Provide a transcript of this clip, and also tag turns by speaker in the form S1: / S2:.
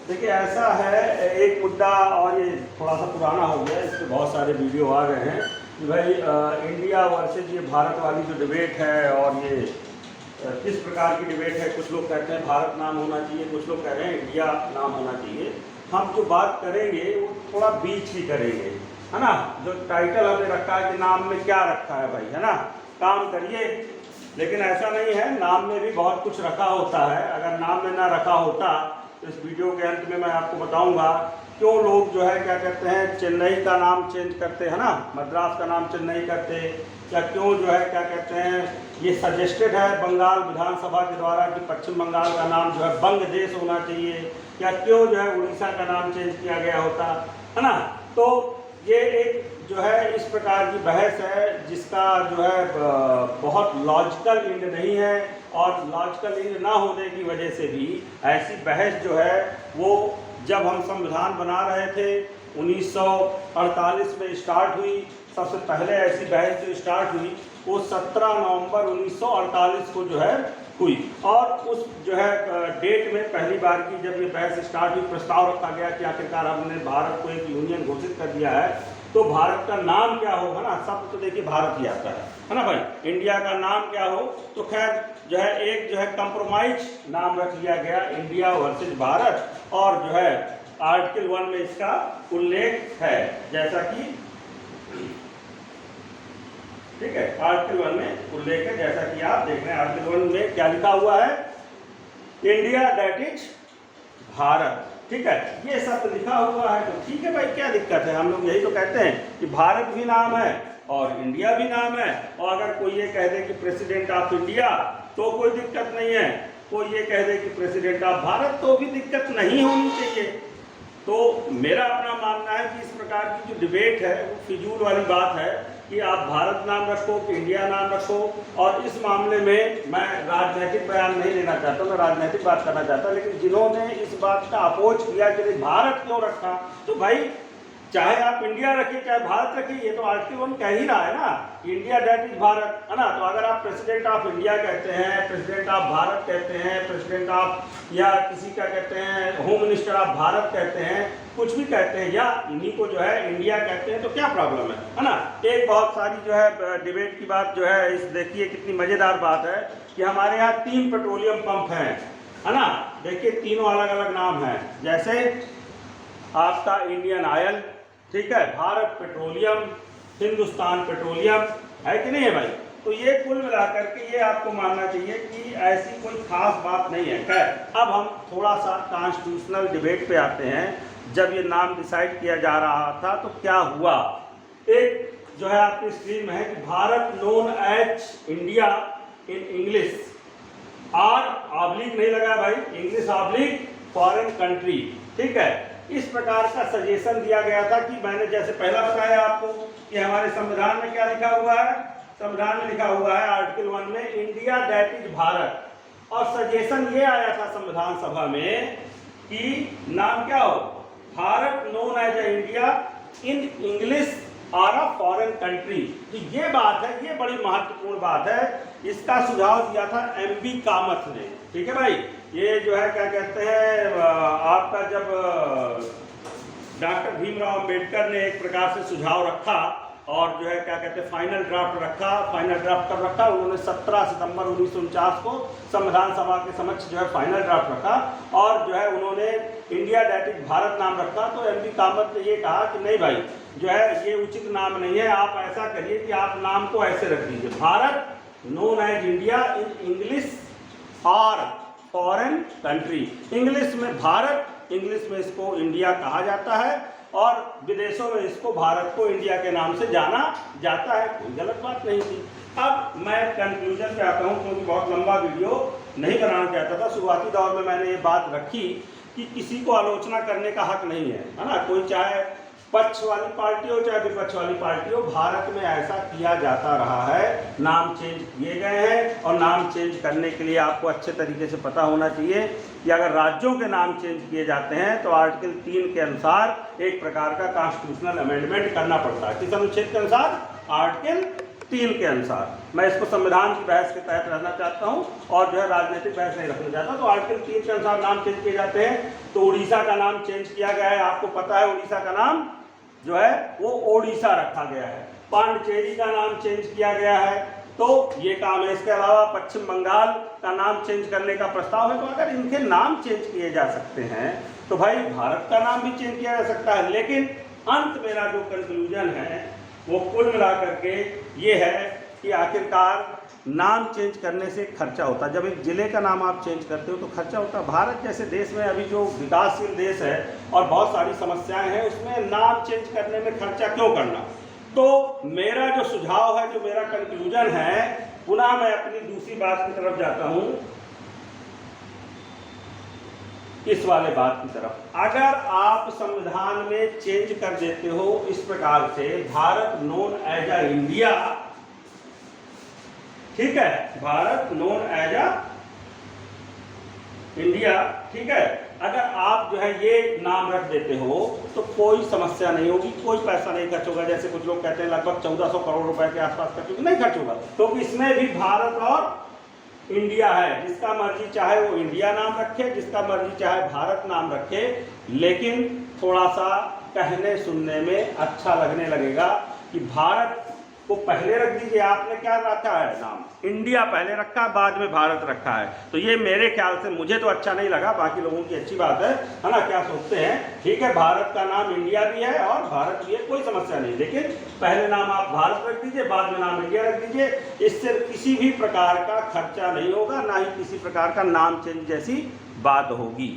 S1: देखिए ऐसा है, एक मुद्दा और ये थोड़ा सा पुराना हो गया, इस पर बहुत सारे वीडियो आ गए हैं कि भाई इंडिया वर्सेज ये भारत वाली जो डिबेट है और ये किस प्रकार की डिबेट है। कुछ लोग कहते हैं भारत नाम होना चाहिए, कुछ लोग कह रहे हैं इंडिया नाम होना चाहिए। हम जो बात करेंगे वो थोड़ा बीच की करेंगे, है ना। जो टाइटल हमने रखा है कि नाम में क्या रखा है भाई, है ना, काम करिए। लेकिन ऐसा नहीं है, नाम में भी बहुत कुछ रखा होता है। अगर नाम में ना रखा होता तो इस वीडियो के अंत में मैं आपको बताऊंगा क्यों लोग जो है क्या कहते हैं चेन्नई का नाम चेंज करते हैं ना, मद्रास का नाम चेन्नई करते, या क्यों जो है क्या कहते हैं ये सजेस्टेड है बंगाल विधानसभा के द्वारा कि पश्चिम बंगाल का नाम जो है बंग देश होना चाहिए, या क्यों जो है उड़ीसा का नाम चेंज किया गया होता, है ना। तो ये एक जो है इस प्रकार की बहस है जिसका जो है बहुत लॉजिकल एंड नहीं है, और लॉजिकल एंड ना होने की वजह से भी ऐसी बहस जो है वो जब हम संविधान बना रहे थे 1948 में स्टार्ट हुई। सबसे पहले ऐसी बहस जो स्टार्ट हुई वो 17 नवंबर 1948 को जो है हुई, और उस जो है डेट में पहली बार की जब ये बहस स्टार्ट हुई प्रस्ताव रखा गया कि आखिरकार हमने भारत को एक यूनियन घोषित कर दिया है तो भारत का नाम क्या होगा ना। सब तो देखिए भारत ही आता है ना भाई। इंडिया का नाम क्या हो, तो खैर जो है एक जो है कंप्रोमाइज नाम रख लिया गया इंडिया वर्सेज भारत, और जो है आर्टिकल 1 में इसका उल्लेख है, जैसा कि ठीक है आर्टिकल 1 में उल्लेख है, जैसा कि आप देख रहे हैं। आर्टिकल 1 में क्या लिखा हुआ है, इंडिया दैट इज भारत, ठीक है, ये सब तो लिखा हुआ है। तो ठीक है भाई, क्या दिक्कत है। हम लोग यही तो कहते हैं कि भारत भी नाम है और इंडिया भी नाम है, और अगर कोई ये कह दे कि प्रेसिडेंट ऑफ इंडिया तो कोई दिक्कत नहीं है, कोई ये कह दे कि प्रेसिडेंट ऑफ भारत तो भी दिक्कत नहीं होनी चाहिए। तो मेरा अपना मानना है कि इस प्रकार की जो डिबेट है वो फिजूल वाली बात है कि आप भारत नाम रखो कि इंडिया नाम रखो। और इस मामले में मैं राजनीतिक बयान नहीं लेना चाहता, मैं राजनीतिक बात करना चाहता, लेकिन जिन्होंने इस बात का अपोज किया कि भारत क्यों रखा, तो भाई चाहे आप इंडिया रखिए चाहे भारत रखिए, ये तो आर्टिकल 1 कह ही रहा है ना, इंडिया दैट इज भारत, है ना। तो अगर आप प्रेसिडेंट ऑफ इंडिया कहते हैं, प्रेसिडेंट ऑफ भारत कहते हैं, प्रेसिडेंट ऑफ या किसी का कहते हैं होम मिनिस्टर ऑफ भारत कहते हैं, कुछ भी कहते हैं, या इन्हीं को जो है इंडिया कहते हैं, तो क्या प्रॉब्लम है ना। एक बहुत सारी जो है डिबेट की बात जो है इस देखिए कितनी मजेदार बात है कि हमारे यहाँ 3 पेट्रोलियम पंप हैं, है ना। देखिए तीनों अलग अलग नाम हैं, जैसे आपका इंडियन ऑयल, ठीक है, भारत पेट्रोलियम, हिंदुस्तान पेट्रोलियम, है कि नहीं है भाई। तो ये कुल मिलाकर के ये आपको मानना चाहिए कि ऐसी कोई खास बात नहीं है। खैर अब हम थोड़ा सा कॉन्स्टिट्यूशनल डिबेट पे आते हैं। जब ये नाम डिसाइड किया जा रहा था तो क्या हुआ, एक जो है आपकी स्क्रीन में है कि Bharat known as India in English, or oblique नहीं लगा भाई, इंग्लिश ऑब्लिक फॉरेन कंट्री, ठीक है। इस प्रकार का सजेशन दिया गया था कि मैंने जैसे पहला बताया आपको कि हमारे संविधान में क्या लिखा हुआ है, संविधान में लिखा हुआ है आर्टिकल 1 में इंडिया दैट इज भारत, और सजेशन ये आया था संविधान सभा में कि नाम क्या हो, Bharat known as India in English और अ फॉरेन कंट्री। तो ये बात है, ये बड़ी महत्वपूर्ण बात है। इसका सुझाव दिया था एमबी कामत ने, ठीक है भाई। ये जो है क्या कहते हैं आपका जब डॉक्टर भीमराव अंबेडकर ने एक प्रकार से सुझाव रखा और जो है क्या कहते हैं फाइनल ड्राफ्ट रखा, फाइनल ड्राफ्ट कब रखा, उन्होंने 17 सितंबर 1949 को संविधान सभा के समक्ष जो है फाइनल ड्राफ्ट रखा, और जो है उन्होंने इंडिया दैट इज भारत नाम रखा। तो एमबी कामत ने ये कहा कि नहीं भाई जो है ये उचित नाम नहीं है, आप ऐसा करिए कि आप नाम को ऐसे रख दीजिए, Bharat known as India in English और फॉरेन कंट्री। इंग्लिश में भारत, इंग्लिश में इसको इंडिया कहा जाता है, और विदेशों में इसको भारत को इंडिया के नाम से जाना जाता है। कोई गलत बात नहीं थी। अब मैं कंक्लूजन पे आता हूँ क्योंकि बहुत लंबा वीडियो नहीं बनाना चाहता था। शुरुआती दौर में मैंने ये बात रखी कि किसी को आलोचना करने का हक नहीं है, है ना। कोई चाहे पक्ष वाली पार्टी हो चाहे विपक्ष वाली पार्टी हो, भारत में ऐसा किया जाता रहा है, नाम चेंज किए गए हैं, और नाम चेंज करने के लिए आपको अच्छे तरीके से पता होना चाहिए कि अगर राज्यों के नाम चेंज किए जाते हैं तो आर्टिकल 3 के अनुसार एक प्रकार का कॉन्स्टिट्यूशनल अमेंडमेंट करना पड़ता है। किस अनुच्छेद के अनुसार, आर्टिकल 3 के अनुसार। मैं इसको संविधान की बहस के तहत रहना चाहता हूँ और जो है राजनीतिक बहस नहीं रखना चाहता। तो आर्टिकल 3 के अनुसार नाम चेंज किए जाते हैं। तो उड़ीसा का नाम चेंज किया गया है, आपको पता है उड़ीसा का नाम जो है वो ओडिशा रखा गया है। पांडिचेरी का नाम चेंज किया गया है, तो ये काम है। इसके अलावा पश्चिम बंगाल का नाम चेंज करने का प्रस्ताव है। तो अगर इनके नाम चेंज किए जा सकते हैं तो भाई भारत का नाम भी चेंज किया जा सकता है। लेकिन अंत मेरा जो कंक्लूजन है वो कुल मिलाकर के ये है कि आखिरकार नाम चेंज करने से खर्चा होता है। जब एक जिले का नाम आप चेंज करते हो तो खर्चा होता है। भारत जैसे देश में अभी जो विकासशील देश है और बहुत सारी समस्याएं हैं, उसमें नाम चेंज करने में खर्चा क्यों करना। तो मेरा जो सुझाव है, जो मेरा कंक्लूजन है, पुनः मैं अपनी दूसरी बात की तरफ जाता हूं, इस वाले बात की तरफ। अगर आप संविधान में चेंज कर देते हो इस प्रकार से, Bharat known as a India, ठीक है, Bharat known as a India, ठीक है, अगर आप जो है ये नाम रख देते हो तो कोई समस्या नहीं होगी, कोई पैसा नहीं खर्च होगा। जैसे कुछ लोग कहते हैं लगभग 1400 करोड़ रुपए के आसपास खर्च होगा, नहीं खर्च होगा, क्योंकि इसमें भी भारत और इंडिया है। जिसका मर्जी चाहे वो इंडिया नाम रखे, जिसका मर्जी चाहे भारत नाम रखे, लेकिन थोड़ा सा कहने सुनने में अच्छा लगने लगेगा कि भारत को पहले रख दीजिए। आपने क्या रखा है नाम, इंडिया पहले रखा है, बाद में भारत रखा है। तो ये मेरे ख्याल से, मुझे तो अच्छा नहीं लगा, बाकी लोगों की अच्छी बात है ना, क्या सोचते हैं। ठीक है, भारत का नाम इंडिया भी है और भारत भी है, कोई समस्या नहीं, लेकिन पहले नाम आप भारत रख दीजिए, बाद में नाम इंडिया रख दीजिए। इससे किसी भी प्रकार का खर्चा नहीं होगा, ना ही किसी प्रकार का नाम चेंज जैसी बात होगी।